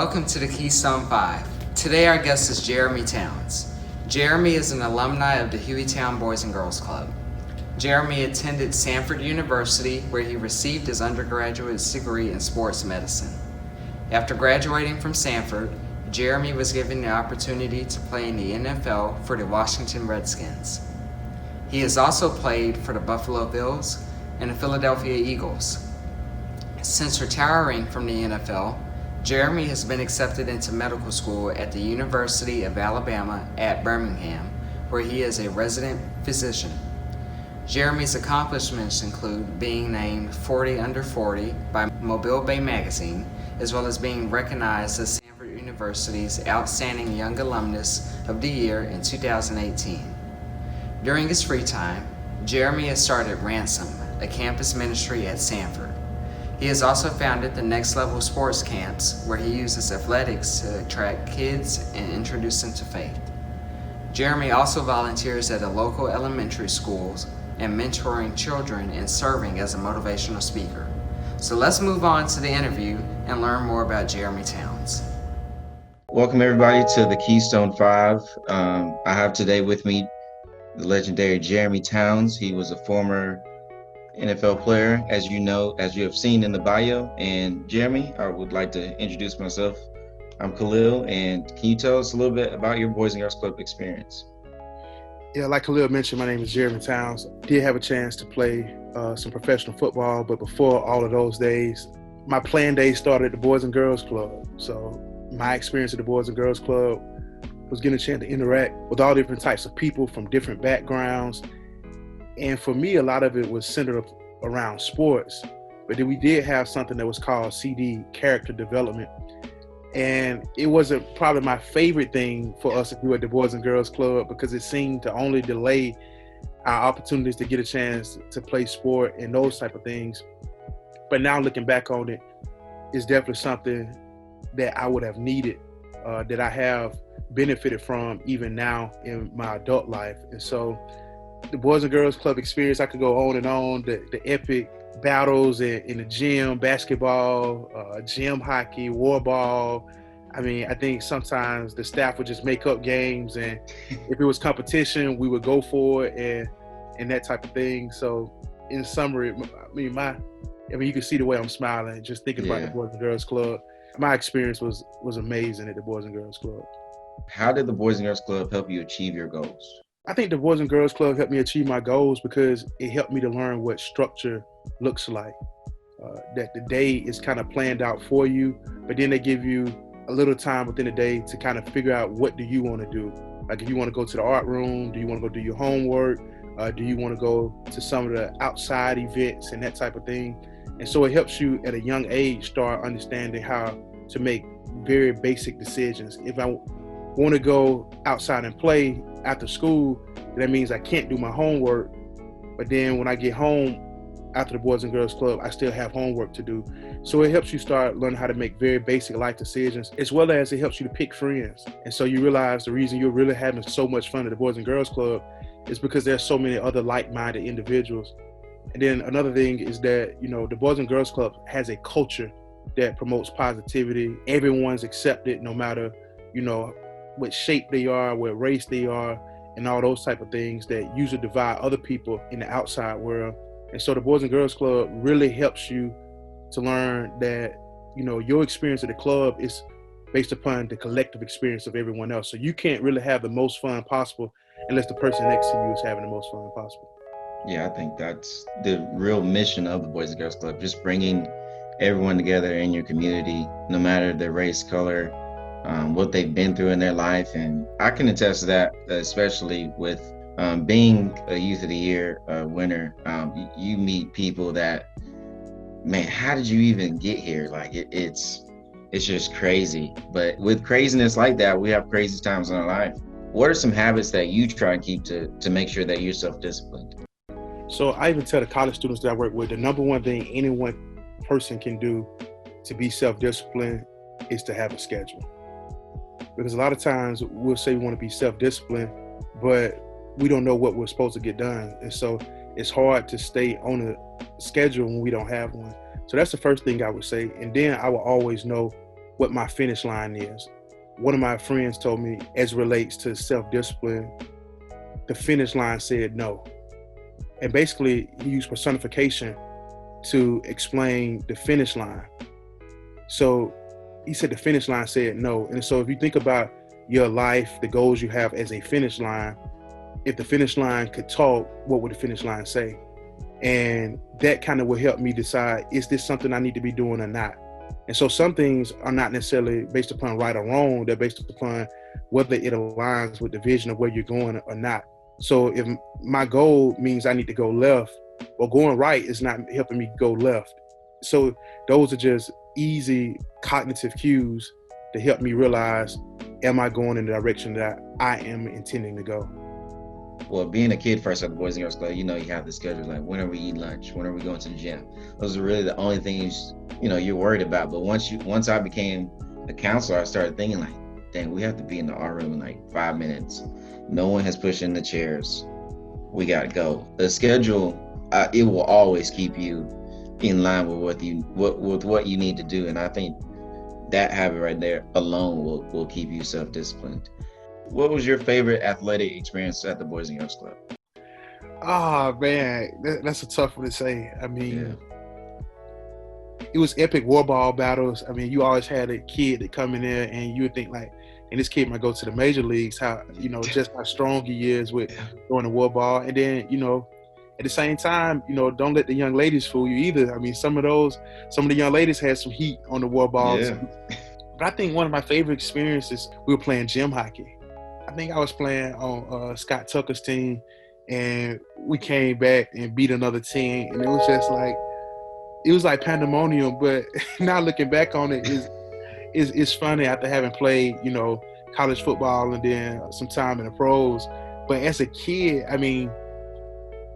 Welcome to the Keystone Five. Today our guest is Jeremy Towns. Jeremy is an alumni of the Hueytown Boys and Girls Club. Jeremy attended Samford University, where he received his undergraduate degree in sports medicine. After graduating from Samford, Jeremy was given the opportunity to play in the NFL for the Washington Redskins. He has also played for the Buffalo Bills and the Philadelphia Eagles. Since retiring from the NFL, Jeremy has been accepted into medical school at the University of Alabama at Birmingham, where he is a resident physician. Jeremy's accomplishments include being named 40 Under 40 by Mobile Bay Magazine, as well as being recognized as Samford University's Outstanding Young Alumnus of the Year in 2018. During his free time, Jeremy has started RANSOM, a campus ministry at Samford. He has also founded the Next Level Sports Camps, where he uses athletics to attract kids and introduce them to faith. Jeremy also volunteers at a local elementary schools and mentoring children and serving as a motivational speaker. So let's move on to the interview and learn more about Jeremy Towns. Welcome everybody to the Keystone Five. I have today with me the legendary Jeremy Towns. He was a former NFL player, as you know, as you have seen in the bio. And Jeremy, I would like to introduce myself. I'm Khalil, and can you tell us a little bit about your Boys and Girls Club experience? Yeah, like Khalil mentioned, my name is Jeremy Towns. Did have a chance to play some professional football, but before all of those days, my playing days started at the Boys and Girls Club. So my experience at the Boys and Girls Club was getting a chance to interact with all different types of people from different backgrounds. And for me, a lot of it was centered around sports. But then we did have something that was called CD, character development. And it wasn't probably my favorite thing for us to do at the Boys and Girls Club, because it seemed to only delay our opportunities to get a chance to play sport and those type of things. But now looking back on it, it's definitely something that I would have needed, that I have benefited from even now in my adult life. And so the Boys and Girls Club experience, I could go on and on, the epic battles in the gym, basketball, gym hockey, war ball. I mean, I think sometimes the staff would just make up games, and if it was competition, we would go for it and that type of thing. So in summary, you can see the way I'm smiling just thinking about the Boys and Girls Club. My experience was amazing at the Boys and Girls Club. How did the Boys and Girls Club help you achieve your goals? I think the Boys and Girls Club helped me achieve my goals because it helped me to learn what structure looks like. That the day is kind of planned out for you, but then they give you a little time within the day to kind of figure out what do you want to do. Like if you want to go to the art room, do you want to go do your homework? Do you want to go to some of the outside events and that type of thing? And so it helps you at a young age start understanding how to make very basic decisions. If I want to go outside and play after school, that means I can't do my homework. But then when I get home after the Boys and Girls Club, I still have homework to do. So it helps you start learning how to make very basic life decisions, as well as it helps you to pick friends. And so you realize the reason you're really having so much fun at the Boys and Girls Club is because there's so many other like-minded individuals. And then another thing is that, the Boys and Girls Club has a culture that promotes positivity. Everyone's accepted no matter, what shape they are, what race they are, and all those type of things that usually divide other people in the outside world. And so the Boys and Girls Club really helps you to learn that, your experience at the club is based upon the collective experience of everyone else. So you can't really have the most fun possible unless the person next to you is having the most fun possible. Yeah, I think that's the real mission of the Boys and Girls Club, just bringing everyone together in your community, no matter their race, color, what they've been through in their life. And I can attest to that, especially with being a Youth of the Year winner. You meet people that, man, how did you even get here? Like it's just crazy. But with craziness like that, we have crazy times in our life. What are some habits that you try and keep to make sure that you're self-disciplined? So I even tell the college students that I work with, the number one thing any one person can do to be self-disciplined is to have a schedule. Because a lot of times we'll say we want to be self-disciplined, but we don't know what we're supposed to get done. And so it's hard to stay on a schedule when we don't have one. So that's the first thing I would say. And then I will always know what my finish line is. One of my friends told me, as relates to self-discipline, the finish line said no. And basically, he used personification to explain the finish line. So he said the finish line said no. And so if you think about your life, the goals you have as a finish line, if the finish line could talk, what would the finish line say? And that kind of will help me decide, is this something I need to be doing or not? And so some things are not necessarily based upon right or wrong. They're based upon whether it aligns with the vision of where you're going or not. So if my goal means I need to go left, well, going right is not helping me go left. So those are just easy cognitive cues to help me realize, am I going in the direction that I am intending to go? Well, being a kid first at the Boys and Girls Club, you know, you have the schedule, like when are we eating lunch? When are we going to the gym? Those are really the only things, you know, you're worried about. But once I became a counselor, I started thinking like, dang, we have to be in the art room in like 5 minutes. No one has pushed in the chairs. We got to go. The schedule, it will always keep you in line with what you need to do. And I think that habit right there alone will keep you self-disciplined. What was your favorite athletic experience at the Boys and Girls Club? Oh, man, that's a tough one to say. I mean, It was epic war ball battles. I mean, you always had a kid that come in there and you would think like, and this kid might go to the major leagues, how, you know, just how strong he is with throwing the war ball. And then, you know, at the same time, you know, don't let the young ladies fool you either. I mean, some of the young ladies had some heat on the war balls. Yeah. But I think one of my favorite experiences, we were playing gym hockey. I think I was playing on Scott Tucker's team, and we came back and beat another team, and it was just like, it was like pandemonium. But now looking back on it, is funny after having played, you know, college football and then some time in the pros. But as a kid, I mean,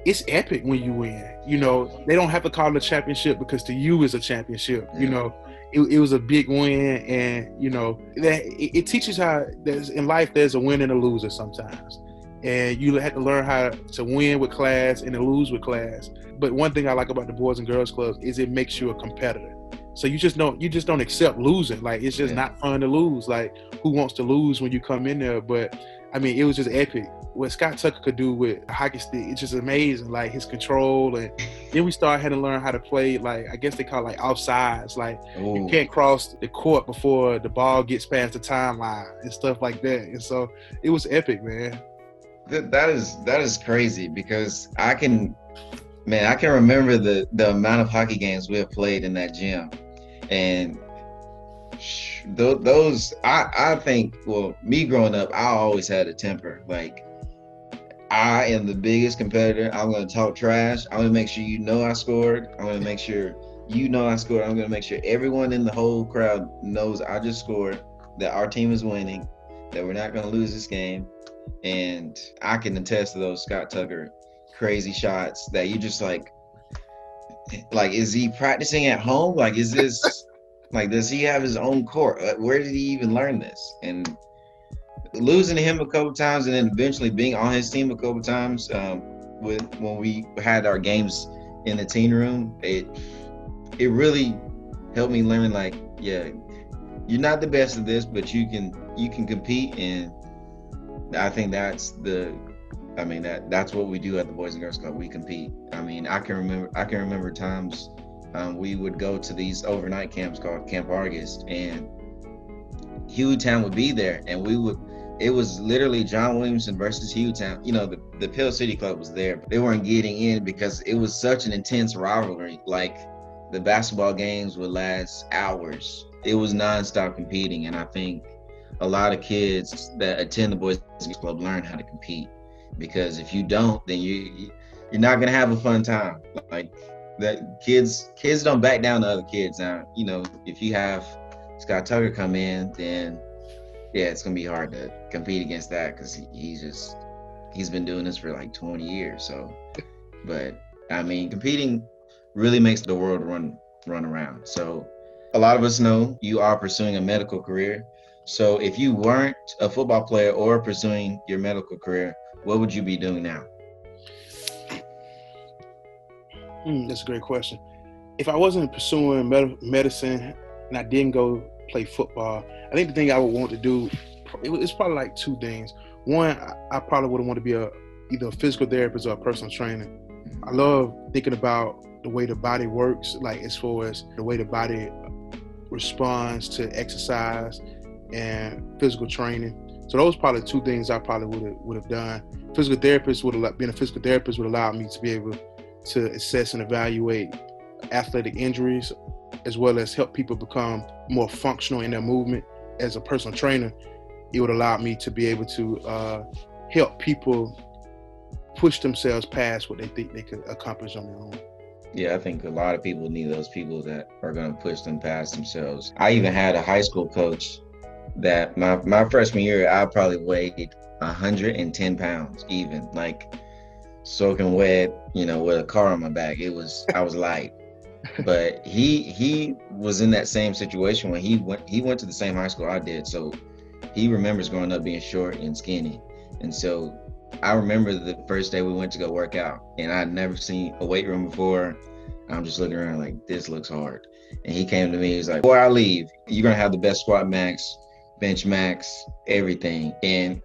it's epic when you win. You know, they don't have to call it a championship because to you it's a championship. You know, it was a big win, and you know that it teaches how in life there's a win and a loser sometimes, and you have to learn how to win with class and to lose with class. But one thing I like about the Boys and Girls Clubs is it makes you a competitor. So you just don't accept losing. Like, it's just not fun to lose. Like, who wants to lose when you come in there? But I mean, it was just epic. What Scott Tucker could do with a hockey stick, it's just amazing. Like, his control. And then we started having to learn how to play, like, I guess they call it like offsides. Like, you can't cross the court before the ball gets past the timeline and stuff like that. And so it was epic, man. That is crazy, because I can remember the amount of hockey games we have played in that gym. And those, I think, well, me growing up, I always had a temper. Like, I am the biggest competitor. I'm going to talk trash. I'm going to make sure you know I scored. I'm going to make sure you know I scored. I'm going to make sure everyone in the whole crowd knows I just scored, that our team is winning, that we're not going to lose this game. And I can attest to those Scott Tucker crazy shots that you just like, is he practicing at home? Like, is this, like, does he have his own court? Where did he even learn this? And losing to him a couple times, and then eventually being on his team a couple times, when we had our games in the teen room, it really helped me learn, like, yeah, you're not the best at this, but you can compete. And I think that's what we do at the Boys and Girls Club. We compete. I mean, I can remember times we would go to these overnight camps called Camp August, and Hueytown would be there, and it was literally John Williamson versus Hueytown. You know, the Pill City Club was there, but they weren't getting in because it was such an intense rivalry. Like, the basketball games would last hours. It was nonstop competing, and I think a lot of kids that attend the Boys and Girls Club learn how to compete. Because if you don't, then you're not gonna have a fun time. Like, that kids don't back down to other kids. Now, you know, if you have Scott Tucker come in, then yeah, it's gonna be hard to compete against that, because he's been doing this for like 20 years. So, but I mean, competing really makes the world run around. So a lot of us know you are pursuing a medical career. So if you weren't a football player or pursuing your medical career, what would you be doing now? That's a great question. If I wasn't pursuing medicine and I didn't go play football. I think the thing I would want to do, it's probably like two things. One, I probably would want to be either a physical therapist or a personal trainer. I love thinking about the way the body works, like as far as the way the body responds to exercise and physical training. So those are probably two things I probably would have done. Being a physical therapist would allow me to be able to assess and evaluate athletic injuries, as well as help people become more functional in their movement. As a personal trainer, it would allow me to be able to help people push themselves past what they think they could accomplish on their own. Yeah, I think a lot of people need those people that are going to push them past themselves. I even had a high school coach that my freshman year, I probably weighed 110 pounds, even like soaking wet, with a car on my back. I was light. But he was in that same situation when he went to the same high school I did. So he remembers growing up being short and skinny. And so I remember the first day we went to go work out, and I'd never seen a weight room before. I'm just looking around like, this looks hard. And he came to me, he was like, before I leave, you're going to have the best squat max, bench max, everything. And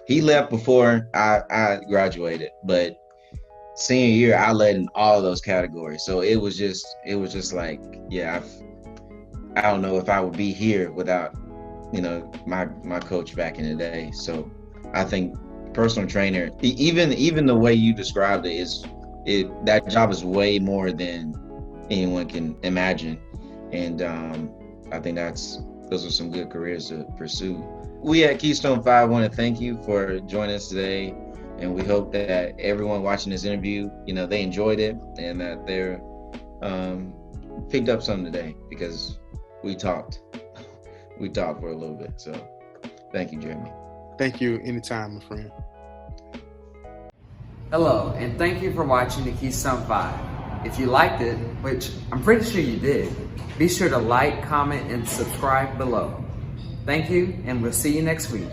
he left before I graduated, but senior year, I led in all of those categories. So it was just like, yeah, I don't know if I would be here without, my coach back in the day. So I think personal trainer, even the way you described it, that job is way more than anyone can imagine. And I think those are some good careers to pursue. We at Keystone Five want to thank you for joining us today. And we hope that everyone watching this interview, they enjoyed it and that they're picked up something today, because we talked for a little bit. So thank you, Jeremy. Thank you. Anytime, my friend. Hello, and thank you for watching the Keystone 5. If you liked it, which I'm pretty sure you did, be sure to like, comment, and subscribe below. Thank you, and we'll see you next week.